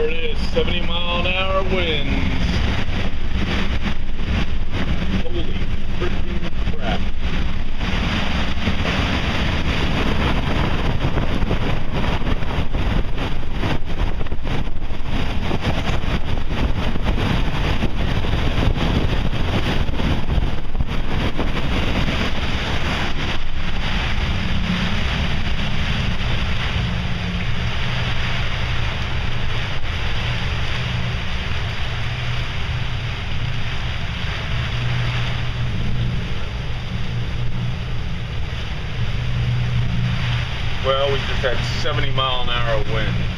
There it is, 70-mile-an-hour winds. Holy freaking crap. Well, we just had 70-mile-an-hour winds.